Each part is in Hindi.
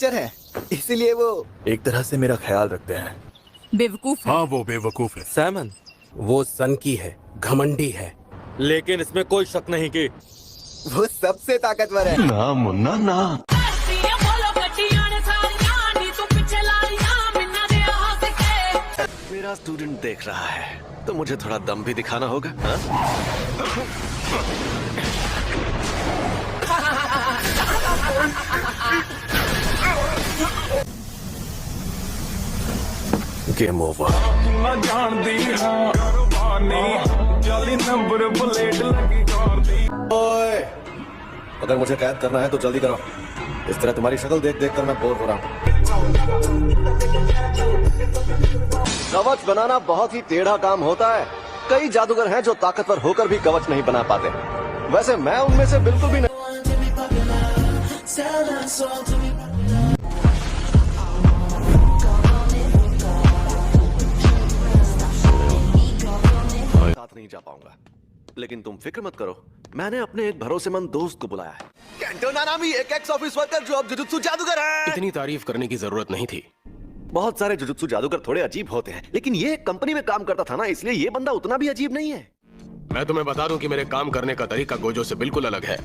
टीचर है, इसीलिए वो एक तरह से मेरा ख्याल रखते हैं। बेवकूफ है। हाँ वो बेवकूफ है। सैमन वो सन की है, घमंडी है, लेकिन इसमें कोई शक नहीं कि वो सबसे ताकतवर है। ना मुन्ना ना। मेरा स्टूडेंट देख रहा है तो मुझे थोड़ा दम भी दिखाना होगा। हा? Game over. ओए, अगर मुझे कैद करना है तो जल्दी करो। इस तरह तुम्हारी शक्ल देख देख कर मैं बोर हो रहा हूँ। कवच बनाना बहुत ही टेढ़ा काम होता है। कई जादूगर हैं जो ताकतवर होकर भी कवच नहीं बना पाते। वैसे मैं उनमें से बिल्कुल भी नहीं। साथ नहीं जा पाऊंगा, लेकिन तुम फिक्र मत करो, मैंने अपने एक भरोसेमंद दोस्त को बुलाया है। केंटो नानामी, एक एक्स ऑफिस वर्कर जो अब जुजुत्सु जादूगर है। इतनी तारीफ करने की जरूरत नहीं थी। बहुत सारे जुजुत्सु जादूगर थोड़े अजीब होते हैं, लेकिन ये एक कंपनी में काम करता था ना, इसलिए ये बंदा उतना भी अजीब नहीं है। मैं तुम्हें बता दूं कि मेरे काम करने का तरीका गोजो से बिल्कुल अलग है।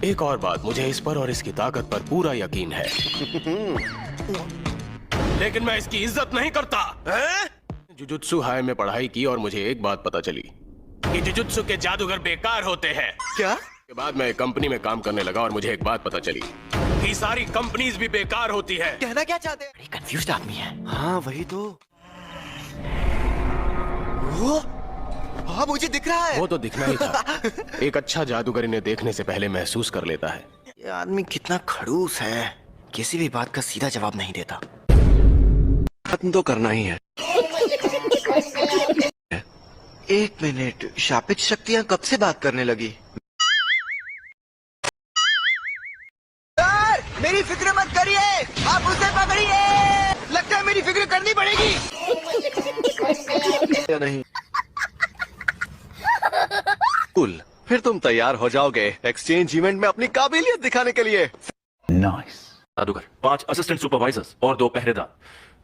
एक और बात, मुझे इस पर और इसकी ताकत पर पूरा यकीन है। लेकिन मैं इसकी इज्जत नहीं करता। जुजुत्सु हाय में पढ़ाई की और मुझे एक बात पता चली कि जुजुत्सु के जादूगर बेकार होते हैं। क्या? के बाद मैं एक कंपनी में काम करने लगा और मुझे एक बात पता चली कि सारी कंपनीज भी बेकार होती है। कहना क्या चाहते हैं? बड़ी कंफ्यूज्ड आदमी है। हाँ वही तो। वो हाँ मुझे दिख रहा है। वो तो दिखना ही था। एक अच्छा जादूगर इन्हें देखने से पहले महसूस कर लेता है। ये आदमी कितना खड़ूस है, किसी भी बात का सीधा जवाब नहीं देता। खत्म तो करना ही है। एक मिनट, शापित शक्तियाँ कब से बात करने लगी? सर, मेरी फिक्र मत करिए, आप उसे पकड़िए। लगता है मेरी फिक्र करनी पड़ेगी। या नहीं? कुल, फिर तुम तैयार हो जाओगे एक्सचेंज इवेंट में अपनी काबिलियत दिखाने के लिए। नाइस। जादूगर, 5 असिस्टेंट सुपरवाइजर्स और 2 पहरेदार,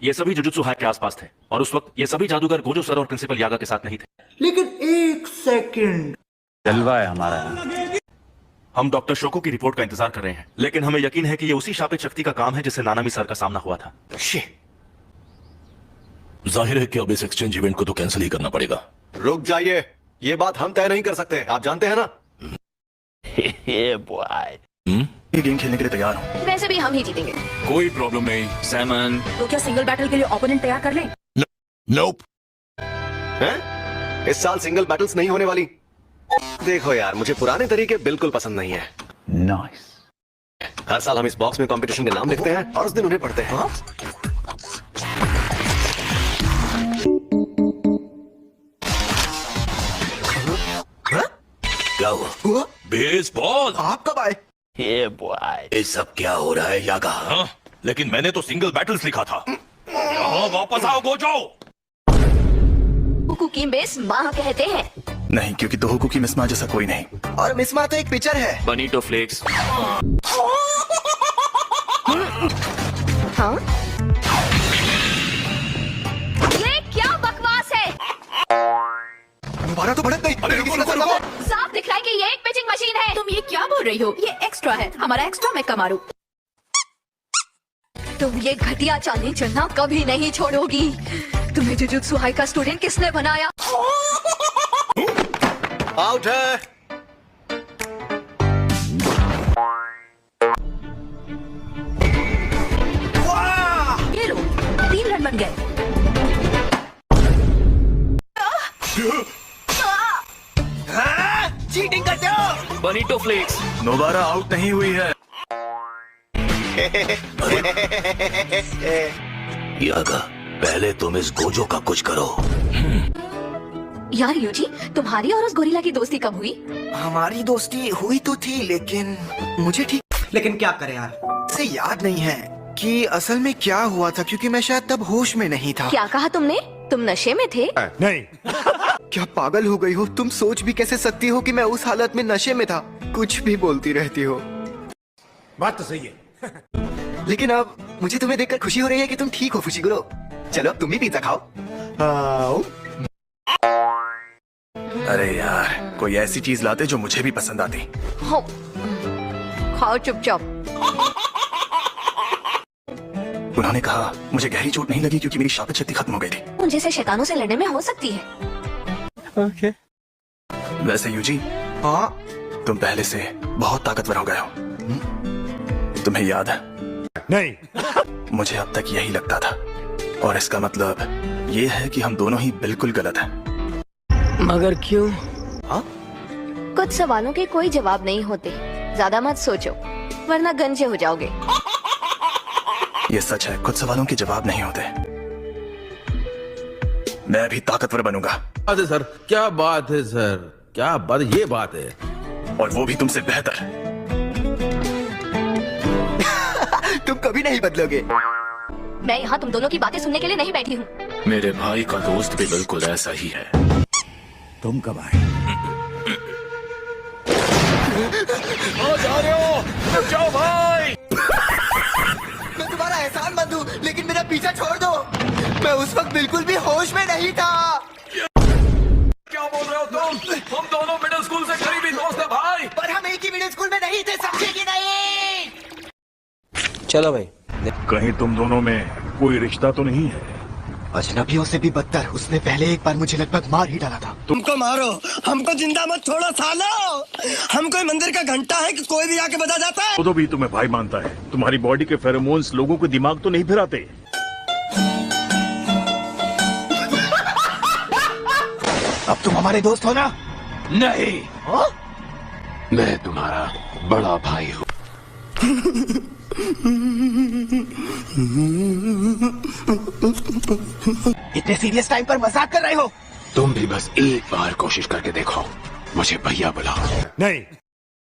ये सभी जुजुत्सु हाई के आसपास थे और उस वक्त ये सभी जादूगर गोजो सर और प्रिंसिपल यागा के साथ नहीं थे। लेकिन एक सेकंड, जलवा है हमारा। हम डॉक्टर शोको की रिपोर्ट का इंतजार कर रहे हैं, लेकिन हमें यकीन है कि ये उसी शापित शक्ति का काम है जिससे नानामी सर का सामना हुआ था। जाहिर है कि अब इस एक्सचेंज इवेंट को तो कैंसिल ही करना पड़ेगा। रुक जाइए, ये बात हम तय नहीं कर सकते, आप जानते हैं ना। ये गेम खेलने के लिए तैयार हूँ। वैसे भी हम ही जीतेंगे। कोई प्रॉब्लम नहीं। सैमन, तो क्या सिंगल बैटल के लिए ओपोनेंट तैयार कर लें? नोप। हैं? इस साल सिंगल बैटल्स नहीं होने वाली। देखो यार, मुझे पुराने तरीके बिल्कुल पसंद नहीं है। नाइस। हर साल हम इस बॉक्स में कंपटीशन के नाम लिखते हैं और उस दिन उन्हें पढ़ते हैं। क्या हुआ? बेसबॉल। आप कब आए? ये सब क्या हो रहा है यागा? हाँ? लेकिन मैंने तो सिंगल बैटल्स लिखा था। यहाँ वापस आओ गोजो। कुकी बेस माँ कहते हैं। नहीं, क्योंकि दोहोकू की मिसमा जैसा कोई नहीं। और मिसमा तो एक पिक्चर है। बनीटो फ्लेक्स। हाँ? ये क्या बकवास है? दोबारा तो भड़क गई। साफ दिख रहा है कि ये एक पिचिंग मशीन है। तुम ये क्या बोल रही हो? ये एक्स्ट्रा है, हमारा एक्स्ट्रा मैं कमारू। तुम ये घटिया चाली चलना कभी नहीं छोड़ोगी। तुम्हें जुजुत्सु हाई का स्टूडेंट किसने बनाया? आउट है। ये लो, 3 रन बन गए। चीटिंग करते हो। बनीटो फ्लेक्स। दोबारा आउट नहीं हुई है। यागा, पहले तुम इस गोजो का कुछ करो। यार यूजी, तुम्हारी और उस गोरिल्ला की दोस्ती कब हुई? हमारी दोस्ती हुई तो थी, लेकिन मुझे ठीक, लेकिन क्या करें यार, से याद नहीं है कि असल में क्या हुआ था, क्योंकि मैं शायद तब होश में नहीं था। क्या कहा तुमने? तुम नशे में थे? नहीं। क्या पागल हो गई हो? तुम सोच भी कैसे सकती हो कि मैं उस हालत में नशे में था? कुछ भी बोलती रहती हो। बात तो सही है। लेकिन अब मुझे तुम्हें देखकर खुशी हो रही है कि तुम ठीक हो फुशिगुरो। चलो अब तुम भी पिज्जा खाओ। आओ। अरे यार, कोई ऐसी चीज लाते जो मुझे भी पसंद आती। हो, खाओ चुपचाप। उन्होंने कहा मुझे गहरी चोट नहीं लगी क्योंकि मेरी शापित शक्ति खत्म हो गई थी। उन जैसे शैतानों से लड़ने में हो सकती है। वैसे यूजी, हाँ तुम पहले से बहुत ताकतवर हो गए हो। तुम्हें याद है? नहीं। मुझे अब तक यही लगता था, और इसका मतलब ये है कि हम दोनों ही बिल्कुल गलत हैं। मगर क्यों? कुछ सवालों के कोई जवाब नहीं होते, ज्यादा मत सोचो वरना गंजे हो जाओगे। ये सच है, कुछ सवालों के जवाब नहीं होते। मैं भी ताकतवर बनूंगा। बात है सर, क्या बात है सर, क्या बात, ये बात है। और वो भी तुमसे बेहतर। तुम कभी नहीं बदलोगे। मैं यहाँ तुम दोनों की बातें सुनने के लिए नहीं बैठी हूँ। मेरे भाई का दोस्त भी बिल्कुल ऐसा ही है। तुम कब आए? जा रहे हो? रुक जाओ भाई। मैं तुम्हारा एहसान मंद हूँ, लेकिन मेरा पीछा छोड़ दो। मैं उस वक्त बिल्कुल भी होश में नहीं था। क्या बोल रहे हो तुम? हम दोनों मिडिल स्कूल से करीबी दोस्त हैं भाई। पर हम एक ही मिडिल स्कूल में नहीं थे, समझे कि नहीं? चलो भाई। कहीं तुम दोनों में कोई रिश्ता तो नहीं है? अजनबियों से भी बदतर, उसने पहले एक बार मुझे लगभग मार ही डाला था। तुमको मारो, हमको जिंदा मत छोड़ो सालो। हम कोई मंदिर का घंटा है कि कोई भी आके बजा जाता है। तो भी तुम्हें भाई मानता है। तुम्हारी बॉडी के फेरोमोन्स लोगों के दिमाग तो नहीं फिराते। अब तुम हमारे दोस्त हो ना? नहीं, मैं तुम्हारा बड़ा भाई हूँ। इतने सीरियस टाइम पर मजाक कर रहे हो? तुम भी बस एक बार कोशिश करके देखो, मुझे भैया बुलाओ। नहीं।